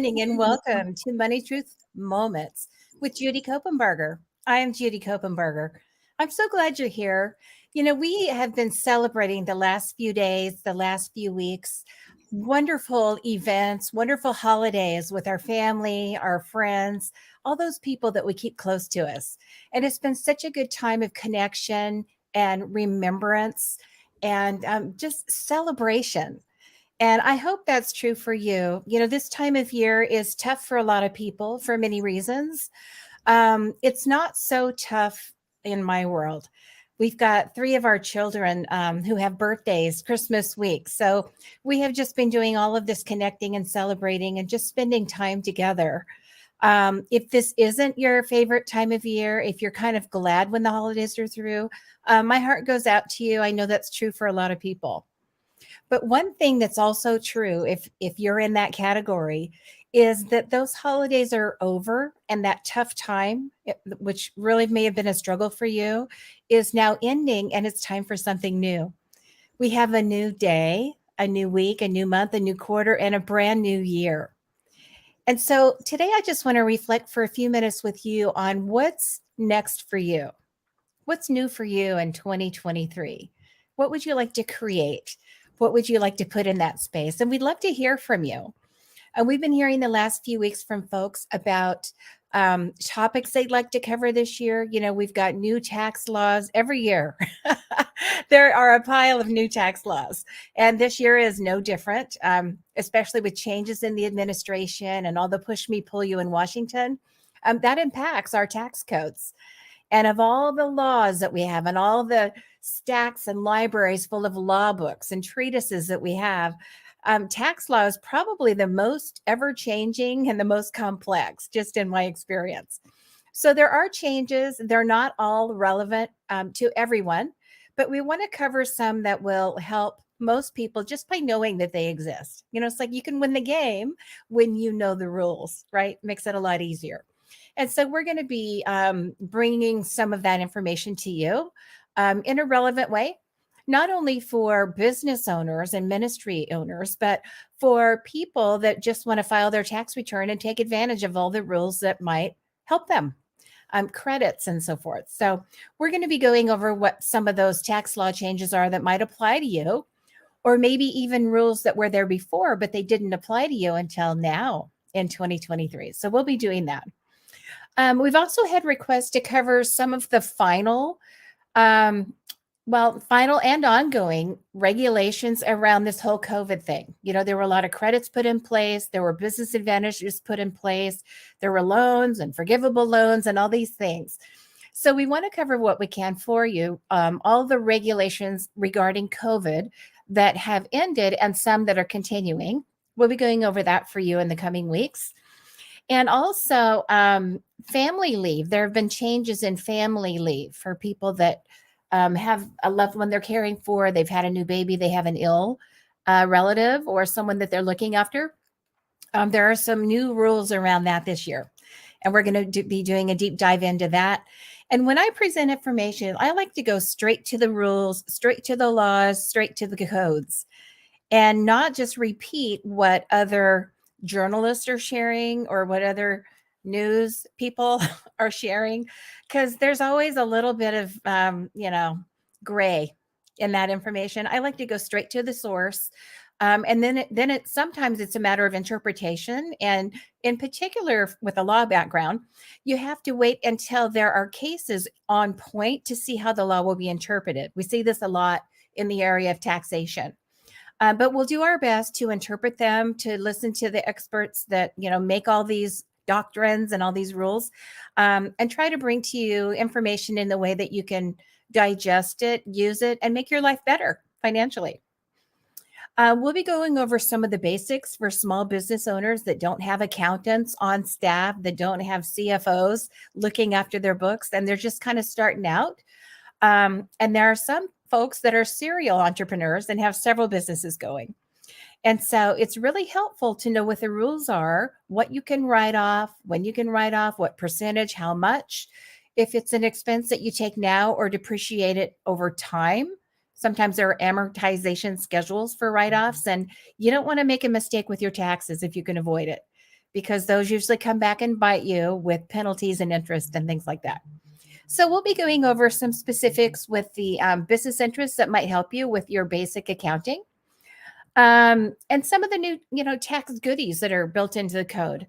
morning and welcome to Money Truth Moments with Judy Copenbarger. I am Judy Copenbarger. I'm so glad you're here. We have been celebrating the last few days, the last few weeks, wonderful events, wonderful holidays with our family, our friends, all those people that we keep close to us. And it's been such a good time of connection and remembrance and just celebration. And I hope that's true for you. This time of year is tough for a lot of people for many reasons. It's not so tough in my world. We've got three of our children who have birthdays Christmas week. So we have just been doing all of this connecting and celebrating and just spending time together. If this isn't your favorite time of year, if you're kind of glad when the holidays are through, my heart goes out to you. I know that's true for a lot of people. But one thing that's also true, if you're in that category, is that those holidays are over and that tough time, which really may have been a struggle for you, is now ending and it's time for something new. We have a new day, a new week, a new month, a new quarter, and a brand new year. And so today I just want to reflect for a few minutes with you on what's next for you. What's new for you in 2023? What would you like to create? What would you like to put in that space? And we'd love to hear from you. We've been hearing the last few weeks from folks about topics they'd like to cover this year. We've got new tax laws every year. There are a pile of new tax laws. And this year is no different, especially with changes in the administration and all the push me, pull you in Washington. That impacts our tax codes. And of all the laws that we have and all the stacks and libraries full of law books and treatises that we have, tax law is probably the most ever changing and the most complex, just in my experience. So there are changes. They're not all relevant to everyone, but we want to cover some that will help most people just by knowing that they exist. It's like you can win the game when you know the rules, right? Makes it a lot easier. And so we're going to be bringing some of that information to you in a relevant way, not only for business owners and ministry owners, but for people that just want to file their tax return and take advantage of all the rules that might help them, credits and so forth. So we're going to be going over what some of those tax law changes are that might apply to you, or maybe even rules that were there before, but they didn't apply to you until now in 2023. So we'll be doing that. We've also had requests to cover some of the um, final and ongoing regulations around this whole COVID thing. There were a lot of credits put in place. There were business advantages put in place. There were loans and forgivable loans and all these things. So we want to cover what we can for you, all the regulations regarding COVID that have ended and some that are continuing. We'll be going over that for you in the coming weeks. And also family leave. There have been changes in family leave for people that have a loved one they're caring for. They've had a new baby. They have an ill relative or someone that they're looking after. There are some new rules around that this year. And we're going to be doing a deep dive into that. And when I present information, I like to go straight to the rules, straight to the laws, straight to the codes, and not just repeat what other journalists are sharing or what other news people are sharing, because there's always a little bit of gray in that information. I like to go straight to the source, and then it sometimes it's a matter of interpretation, and in particular with a law background, you have to wait until there are cases on point to see how the law will be interpreted. We see this a lot in the area of taxation. But we'll do our best to interpret them, to listen to the experts that, make all these doctrines and all these rules, and try to bring to you information in the way that you can digest it, use it, and make your life better financially. We'll be going over some of the basics for small business owners that don't have accountants on staff, that don't have CFOs looking after their books, and they're just kind of starting out. And there are some folks that are serial entrepreneurs and have several businesses going. And so it's really helpful to know what the rules are, what you can write off, when you can write off, what percentage, how much, if it's an expense that you take now or depreciate it over time. Sometimes there are amortization schedules for write-offs, and you don't want to make a mistake with your taxes if you can avoid it. because those usually come back and bite you with penalties and interest and things like that. So we'll be going over some specifics with the business interests that might help you with your basic accounting, and some of the new, tax goodies that are built into the code.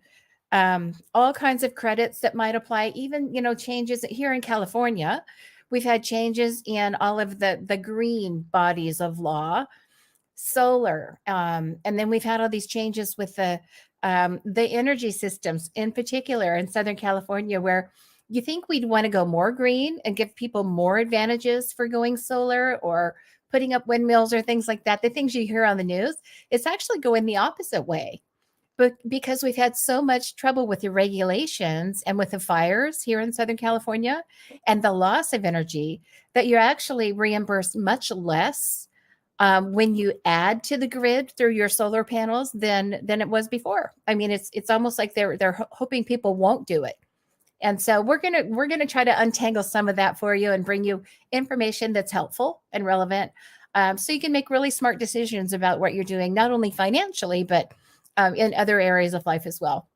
All kinds of credits that might apply, even, changes here in California. We've had changes in all of the green bodies of law, solar, and then we've had all these changes with the energy systems, in particular in Southern California, where you think we'd want to go more green and give people more advantages for going solar or putting up windmills or things like that. The things you hear on the news, it's actually going the opposite way. But because we've had so much trouble with the regulations and with the fires here in Southern California and the loss of energy, that you're actually reimbursed much less when you add to the grid through your solar panels than it was before. I mean, it's almost like they're hoping people won't do it. And so we're gonna try to untangle some of that for you and bring you information that's helpful and relevant, so you can make really smart decisions about what you're doing, not only financially, but in other areas of life as well.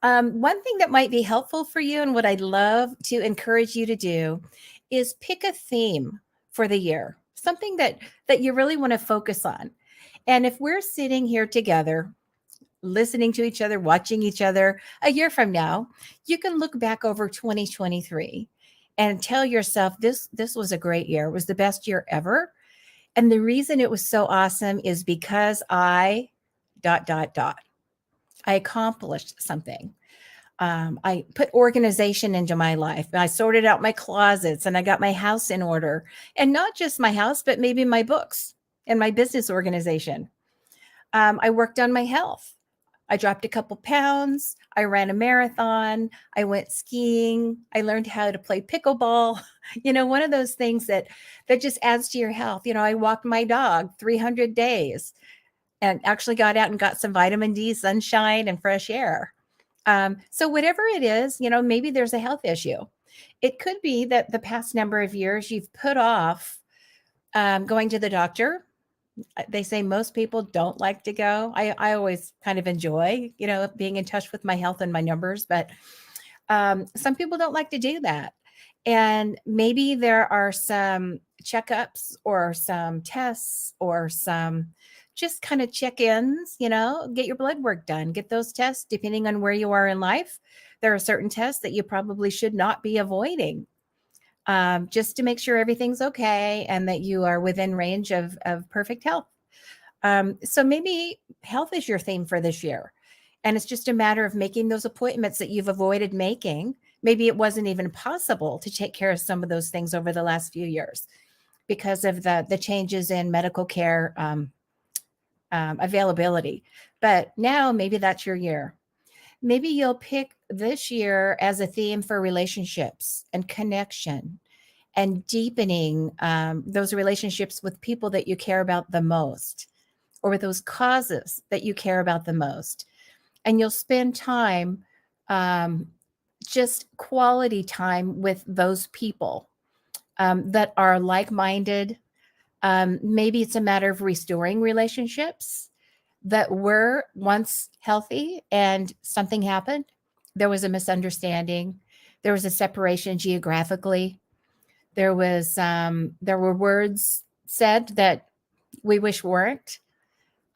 One thing that might be helpful for you, and what I'd love to encourage you to do, is pick a theme for the year, something that you really want to focus on. And if we're sitting here together, listening to each other, watching each other a year from now, you can look back over 2023 and tell yourself this was a great year. It was the best year ever. And the reason it was so awesome is because I dot dot dot. I accomplished something. I put organization into my life. I sorted out my closets and I got my house in order. And not just my house, but maybe my books and my business organization. I worked on my health. I dropped a couple pounds. I ran a marathon. I went skiing. I learned how to play pickleball. One of those things that just adds to your health. I walked my dog 300 days and actually got out and got some vitamin D, sunshine, and fresh air. So whatever it is, maybe there's a health issue. It could be that the past number of years you've put off going to the doctor. They say most people don't like to go. I always kind of enjoy, being in touch with my health and my numbers, but some people don't like to do that. And maybe there are some checkups or some tests or some just kind of check-ins, get your blood work done, get those tests depending on where you are in life. There are certain tests that you probably should not be avoiding, just to make sure everything's okay and that you are within range of perfect health. So maybe health is your theme for this year. And it's just a matter of making those appointments that you've avoided making. Maybe it wasn't even possible to take care of some of those things over the last few years because of the changes in medical care availability. But now maybe that's your year. Maybe you'll pick this year as a theme for relationships and connection and deepening those relationships with people that you care about the most, or with those causes that you care about the most. And you'll spend time, just quality time with those people that are like-minded. Maybe it's a matter of restoring relationships that were once healthy and something happened. There was a misunderstanding. There was a separation geographically. There were words said that we wish weren't.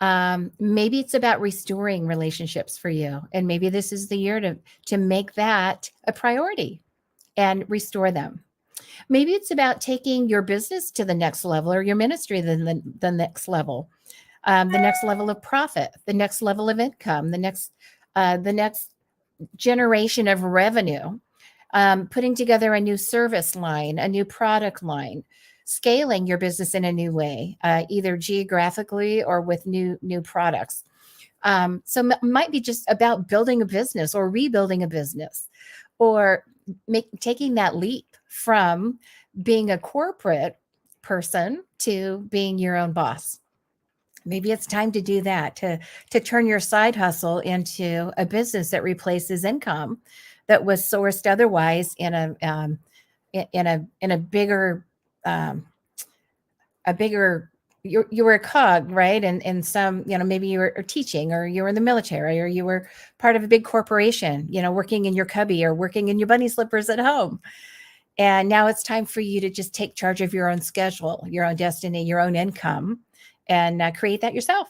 Maybe it's about restoring relationships for you. And maybe this is the year to make that a priority and restore them. Maybe it's about taking your business to the next level, or your ministry to the next level, the next level of profit, the next level of income, the next generation of revenue, putting together a new service line, a new product line, scaling your business in a new way, either geographically or with new products. So it might be just about building a business or rebuilding a business, or taking that leap from being a corporate person to being your own boss. Maybe it's time to do that, to turn your side hustle into a business that replaces income that was sourced otherwise in a bigger you were a cog, right? And some, maybe you were teaching, or you were in the military, or you were part of a big corporation, working in your cubby or working in your bunny slippers at home. And now it's time for you to just take charge of your own schedule, your own destiny, your own income, and create that yourself.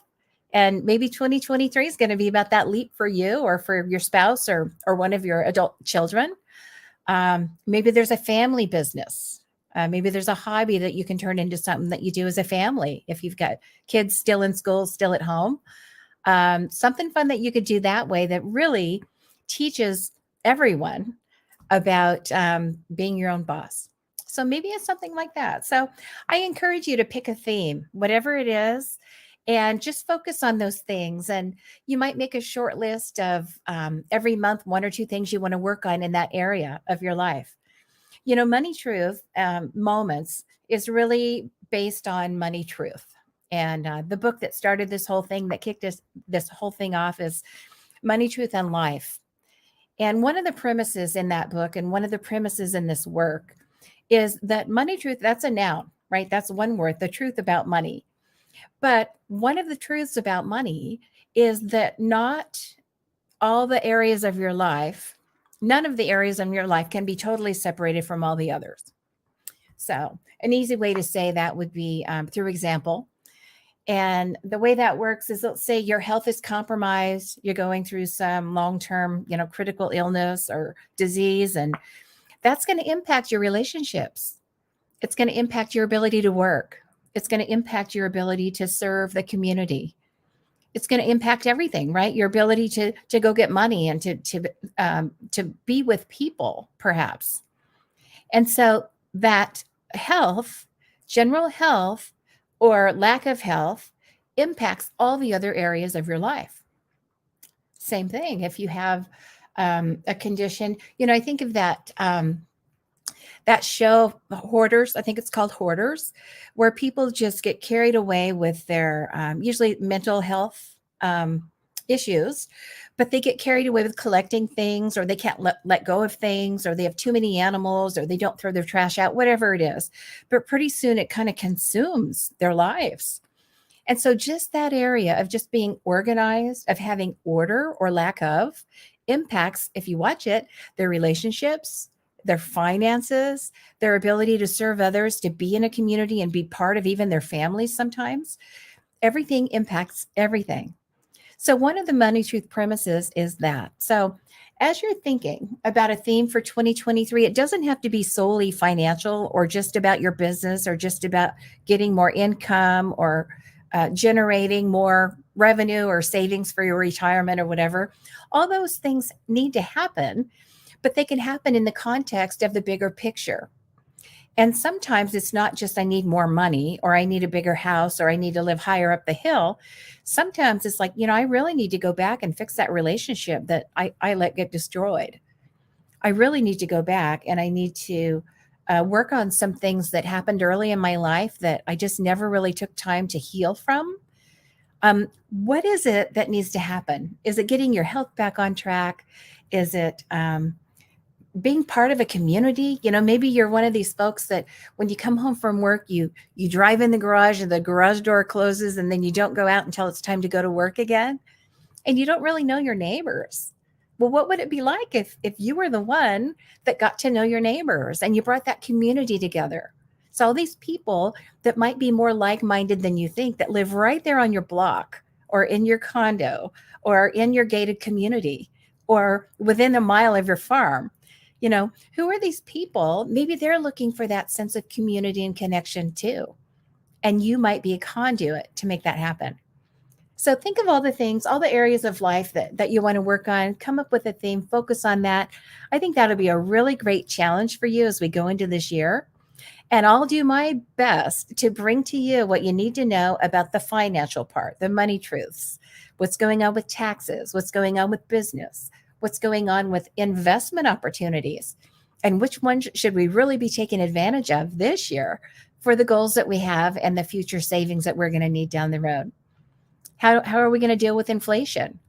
And maybe 2023 is going to be about that leap for you, or for your spouse, or one of your adult children. Maybe there's a family business. Maybe there's a hobby that you can turn into something that you do as a family. If you've got kids still in school, still at home, something fun that you could do that way that really teaches everyone about being your own boss. So maybe it's something like that. So I encourage you to pick a theme, whatever it is, and just focus on those things. And you might make a short list of every month, one or two things you want to work on in that area of your life. Money Truth Moments is really based on Money Truth. And the book that started this whole thing, that kicked this whole thing off, is Money, Truth, and Life. And one of the premises in that book, and one of the premises in this work, is that money truth, that's a noun, right? That's one word, the truth about money. But one of the truths about money is that not all the areas of your life, none of the areas of your life can be totally separated from all the others. So an easy way to say that would be through example. And the way that works is, let's say your health is compromised, you're going through some long-term, critical illness or disease, and that's going to impact your relationships. It's going to impact your ability to work. It's going to impact your ability to serve the community. It's going to impact everything, right? Your ability to go get money and to be with people, perhaps. And so that health, general health, or lack of health, impacts all the other areas of your life. Same thing if you have a condition. I think of that show, Hoarders. I think it's called Hoarders, where people just get carried away with their usually mental health issues, but they get carried away with collecting things, or they can't let go of things, or they have too many animals, or they don't throw their trash out, whatever it is. But pretty soon it kind of consumes their lives. And so just that area of just being organized, of having order or lack of, impacts, if you watch it, their relationships, their finances, their ability to serve others, to be in a community and be part of even their families sometimes. Everything impacts everything. So one of the Money Truth premises is that. So as you're thinking about a theme for 2023, it doesn't have to be solely financial, or just about your business, or just about getting more income, or generating more revenue or savings for your retirement or whatever. All those things need to happen, but they can happen in the context of the bigger picture. And sometimes it's not just I need more money, or I need a bigger house, or I need to live higher up the hill. Sometimes it's like, I really need to go back and fix that relationship that I let get destroyed. I really need to go back, and I need to work on some things that happened early in my life that I just never really took time to heal from. What is it that needs to happen? Is it getting your health back on track? Is it being part of a community? Maybe you're one of these folks that when you come home from work, you drive in the garage and the garage door closes, and then you don't go out until it's time to go to work again. And you don't really know your neighbors. Well, what would it be like if you were the one that got to know your neighbors, and you brought that community together? So all these people that might be more like-minded than you think, that live right there on your block, or in your condo, or in your gated community, or within a mile of your farm. Who are these people? Maybe they're looking for that sense of community and connection too. And you might be a conduit to make that happen. So think of all the things, all the areas of life that you want to work on, come up with a theme, focus on that. I think that'll be a really great challenge for you as we go into this year. And I'll do my best to bring to you what you need to know about the financial part, the money truths, what's going on with taxes, what's going on with business, what's going on with investment opportunities, and which ones should we really be taking advantage of this year for the goals that we have and the future savings that we're going to need down the road. How are we going to deal with inflation?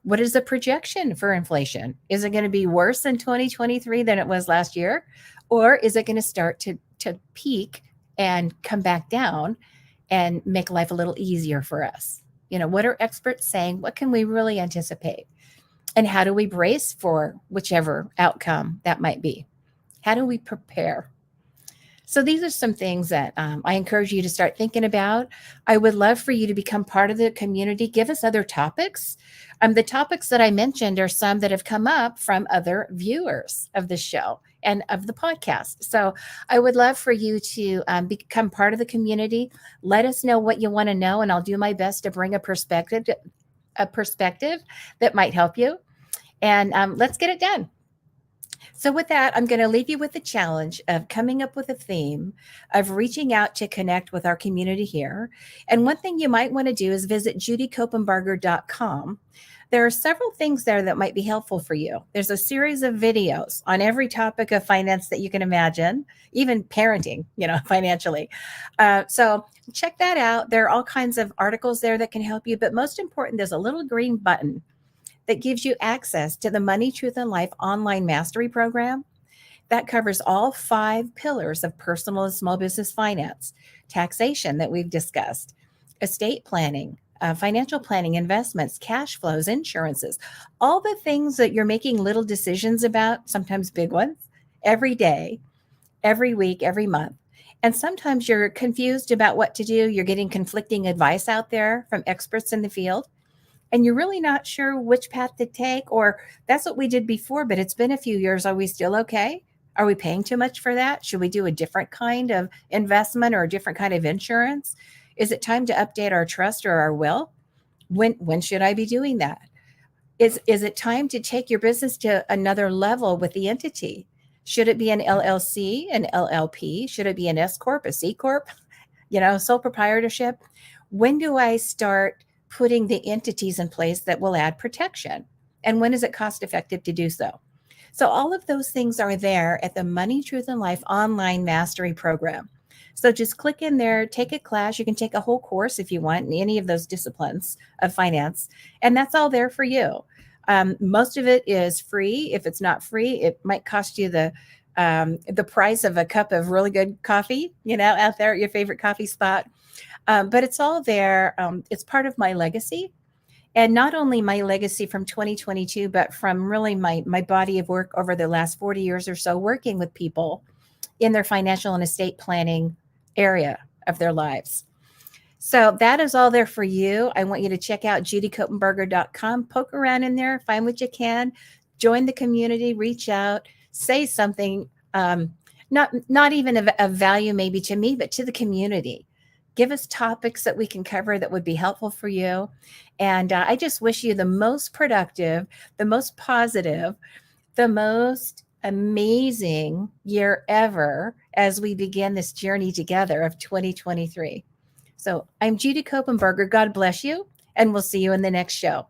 What is the projection for inflation? Is it going to be worse in 2023 than it was last year? Or is it going to start to peak and come back down? and make life a little easier for us. What are experts saying? What can we really anticipate? And how do we brace for whichever outcome that might be? How do we prepare? So these are some things that I encourage you to start thinking about. I would love for you to become part of the community. Give us other topics. The topics that I mentioned are some that have come up from other viewers of the show and of the podcast. So I would love for you to become part of the community. Let us know what you want to know, and I'll do my best to bring a perspective that might help you. And let's get it done. So, with that, I'm going to leave you with the challenge of coming up with a theme, of reaching out to connect with our community here. And one thing you might want to do is visit judycopenbarger.com. There are several things there that might be helpful for you. There's a series of videos on every topic of finance that you can imagine, even parenting, financially. So check that out. There are all kinds of articles there that can help you. But most important, there's a little green button that gives you access to the Money, Truth, and Life online mastery program that covers all 5 pillars of personal and small business finance: taxation that we've discussed, estate planning, financial planning, investments, cash flows, insurances, all the things that you're making little decisions about, sometimes big ones, every day, every week, every month. And sometimes you're confused about what to do. You're getting conflicting advice out there from experts in the field, and you're really not sure which path to take, or that's what we did before, but it's been a few years. Are we still okay? Are we paying too much for that? Should we do a different kind of investment or a different kind of insurance? Is it time to update our trust or our will? When should I be doing that? Is it time to take your business to another level with the entity? Should it be an LLC, an LLP? Should it be an S Corp, a C Corp, sole proprietorship? When do I start putting the entities in place that will add protection? And when is it cost effective to do so? So all of those things are there at the Money, Truth, and Life online mastery program. So just click in there, take a class. You can take a whole course if you want in any of those disciplines of finance. And that's all there for you. Most of it is free. If it's not free, it might cost you the price of a cup of really good coffee, out there at your favorite coffee spot. But it's all there. It's part of my legacy. And not only my legacy from 2022, but from really my body of work over the last 40 years or so, working with people in their financial and estate planning area of their lives. So that is all there for you. I want you to check out judycopenbarger.com, poke around in there, find what you can, join the community, reach out, say something, not even of value maybe to me, but to the community. Give us topics that we can cover that would be helpful for you. And I just wish you the most productive, the most positive, the most amazing year ever as we begin this journey together of 2023. So I'm Judy Copenbarger. God bless you, and we'll see you in the next show.